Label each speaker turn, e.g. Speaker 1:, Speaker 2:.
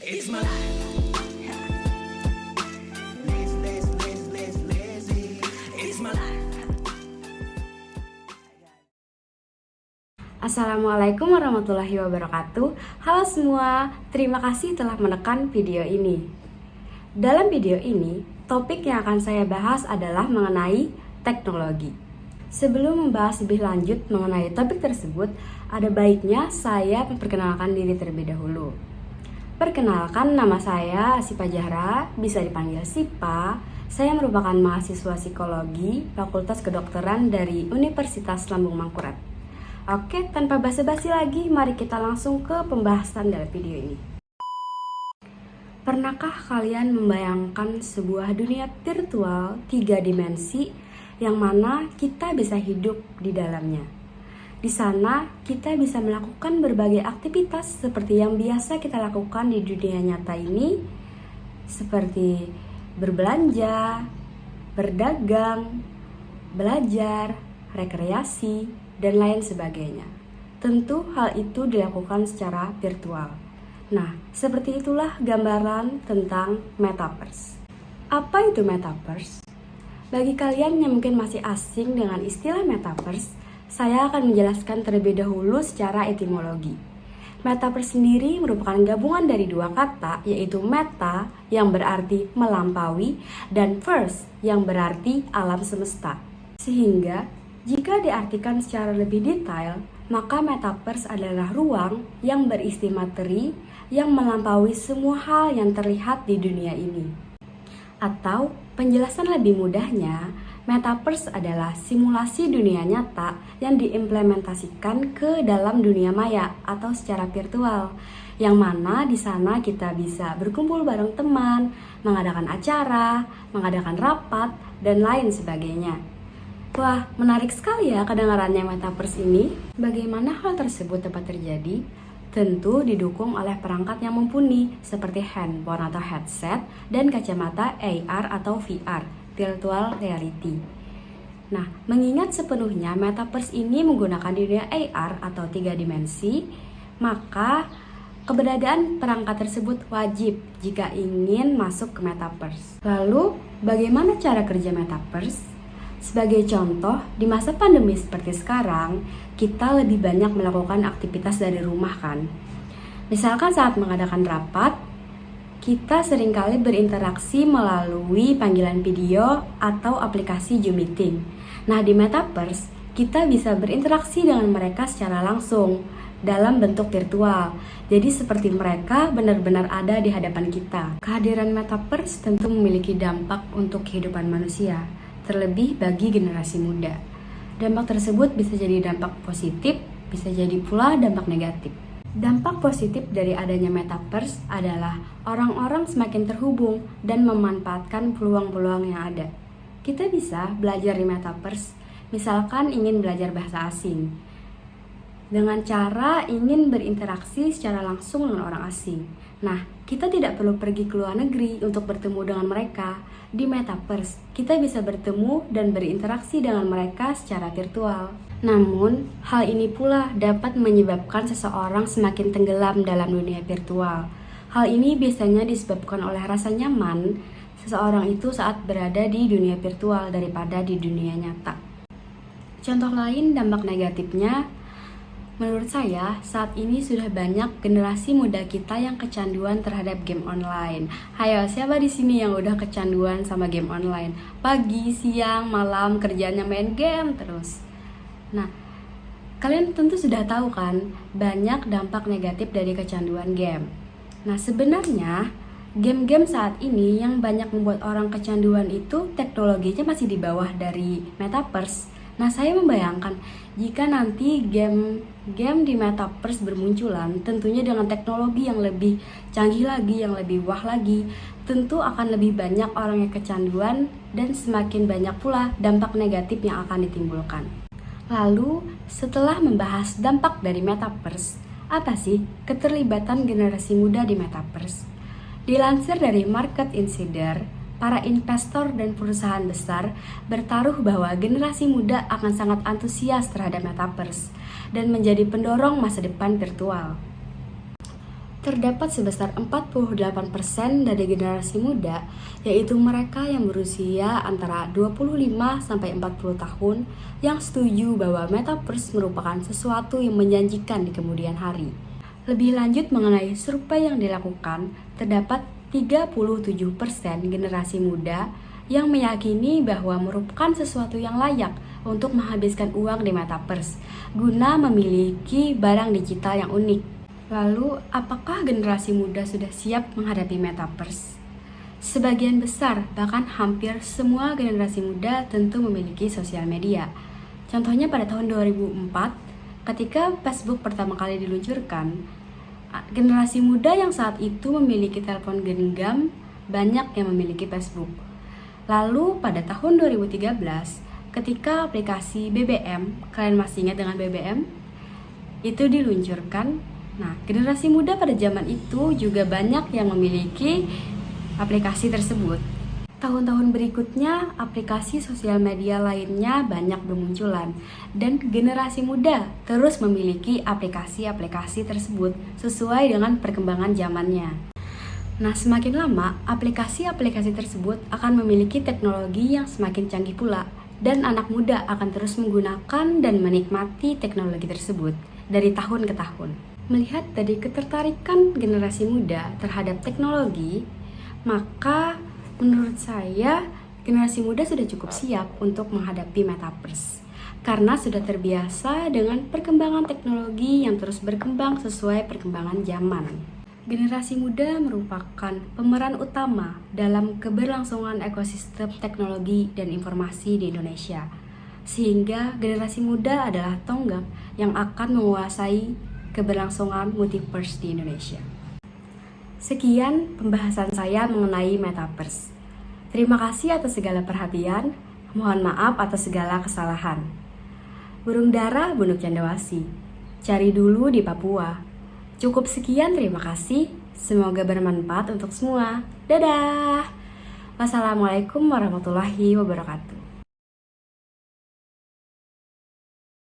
Speaker 1: It's my life. Lazy. It's my life.
Speaker 2: Assalamualaikum warahmatullahi wabarakatuh. Halo semua, terima kasih telah menekan video ini. Dalam video ini, topik yang akan saya bahas adalah mengenai teknologi. Sebelum membahas lebih lanjut mengenai topik tersebut, ada baiknya saya memperkenalkan diri terlebih dahulu. Perkenalkan, nama saya Sipa Zahra, bisa dipanggil Sipa. Saya merupakan mahasiswa psikologi Fakultas Kedokteran dari Universitas Lambung Mangkurat. Oke, tanpa basa-basi lagi, mari kita langsung ke pembahasan dalam video ini. Pernahkah kalian membayangkan sebuah dunia virtual 3 dimensi yang mana kita bisa hidup di dalamnya? Di sana, kita bisa melakukan berbagai aktivitas seperti yang biasa kita lakukan di dunia nyata ini, seperti berbelanja, berdagang, belajar, rekreasi, dan lain sebagainya. Tentu hal itu dilakukan secara virtual. Nah, seperti itulah gambaran tentang metaverse. Apa itu metaverse? Bagi kalian yang mungkin masih asing dengan istilah metaverse, saya akan menjelaskan terlebih dahulu secara etimologi. Metaverse sendiri merupakan gabungan dari dua kata, yaitu meta yang berarti melampaui dan verse yang berarti alam semesta. Sehingga jika diartikan secara lebih detail, maka metaverse adalah ruang yang berisi materi yang melampaui semua hal yang terlihat di dunia ini. Atau penjelasan lebih mudahnya, metaverse adalah simulasi dunia nyata yang diimplementasikan ke dalam dunia maya atau secara virtual, yang mana di sana kita bisa berkumpul bareng teman, mengadakan acara, mengadakan rapat, dan lain sebagainya. Wah, menarik sekali ya kedengarannya metaverse ini. Bagaimana hal tersebut dapat terjadi? Tentu didukung oleh perangkat yang mumpuni seperti handphone atau headset dan kacamata AR atau VR, virtual reality. Nah, mengingat sepenuhnya metaverse ini menggunakan dunia AR atau 3 dimensi, maka keberadaan perangkat tersebut wajib jika ingin masuk ke metaverse. Lalu, bagaimana cara kerja metaverse? Sebagai contoh, di masa pandemi seperti sekarang, kita lebih banyak melakukan aktivitas dari rumah kan. Misalkan saat mengadakan rapat, kita seringkali berinteraksi melalui panggilan video atau aplikasi Zoom Meeting. Nah, di metaverse, kita bisa berinteraksi dengan mereka secara langsung dalam bentuk virtual. Jadi seperti mereka benar-benar ada di hadapan kita. Kehadiran metaverse tentu memiliki dampak untuk kehidupan manusia, terlebih bagi generasi muda. Dampak tersebut bisa jadi dampak positif, bisa jadi pula dampak negatif. Dampak positif dari adanya metaverse adalah orang-orang semakin terhubung dan memanfaatkan peluang-peluang yang ada. Kita bisa belajar di metaverse, misalkan ingin belajar bahasa asing, dengan cara ingin berinteraksi secara langsung dengan orang asing. Nah, kita tidak perlu pergi ke luar negeri untuk bertemu dengan mereka. Di metaverse, kita bisa bertemu dan berinteraksi dengan mereka secara virtual. Namun, hal ini pula dapat menyebabkan seseorang semakin tenggelam dalam dunia virtual. Hal ini biasanya disebabkan oleh rasa nyaman seseorang itu saat berada di dunia virtual daripada di dunia nyata. Contoh lain dampak negatifnya, menurut saya, saat ini sudah banyak generasi muda kita yang kecanduan terhadap game online. Hayo, siapa di sini yang udah kecanduan sama game online? Pagi, siang, malam kerjanya main game terus. Nah, kalian tentu sudah tahu kan, banyak dampak negatif dari kecanduan game. Nah, sebenarnya game-game saat ini yang banyak membuat orang kecanduan itu teknologinya masih di bawah dari metaverse. Nah, saya membayangkan jika nanti game di metaverse bermunculan, tentunya dengan teknologi yang lebih canggih lagi, yang lebih wah lagi, tentu akan lebih banyak orang yang kecanduan dan semakin banyak pula dampak negatif yang akan ditimbulkan. Lalu, setelah membahas dampak dari metaverse, apa sih keterlibatan generasi muda di metaverse? Dilansir dari Market Insider, para investor dan perusahaan besar bertaruh bahwa generasi muda akan sangat antusias terhadap metaverse dan menjadi pendorong masa depan virtual. Terdapat sebesar 48% dari generasi muda, yaitu mereka yang berusia antara 25 sampai 40 tahun yang setuju bahwa metaverse merupakan sesuatu yang menjanjikan di kemudian hari. Lebih lanjut mengenai survei yang dilakukan, terdapat 37% generasi muda yang meyakini bahwa merupakan sesuatu yang layak untuk menghabiskan uang di metaverse guna memiliki barang digital yang unik. Lalu, apakah generasi muda sudah siap menghadapi metaverse? Sebagian besar, bahkan hampir semua generasi muda tentu memiliki sosial media. Contohnya pada tahun 2004, ketika Facebook pertama kali diluncurkan, generasi muda yang saat itu memiliki telepon genggam banyak yang memiliki Facebook. Lalu pada tahun 2013, ketika aplikasi BBM, kalian masih ingat dengan BBM? Itu diluncurkan. Nah, generasi muda pada zaman itu juga banyak yang memiliki aplikasi tersebut. Tahun-tahun berikutnya, aplikasi sosial media lainnya banyak bermunculan dan generasi muda terus memiliki aplikasi-aplikasi tersebut sesuai dengan perkembangan zamannya. Nah, semakin lama, aplikasi-aplikasi tersebut akan memiliki teknologi yang semakin canggih pula dan anak muda akan terus menggunakan dan menikmati teknologi tersebut dari tahun ke tahun. Melihat dari ketertarikan generasi muda terhadap teknologi, maka menurut saya generasi muda sudah cukup siap untuk menghadapi metaverse karena sudah terbiasa dengan perkembangan teknologi yang terus berkembang sesuai perkembangan zaman. Generasi muda merupakan pemeran utama dalam keberlangsungan ekosistem teknologi dan informasi di Indonesia, sehingga generasi muda adalah tonggak yang akan menguasai keberlangsungan multiverse di Indonesia. Sekian pembahasan saya mengenai metaverse. Terima kasih atas segala perhatian. Mohon maaf atas segala kesalahan. Burung dara Bunuk Cendrawasih. Cari dulu di Papua. Cukup sekian, terima kasih. Semoga bermanfaat untuk semua. Dadah. Wassalamualaikum warahmatullahi wabarakatuh.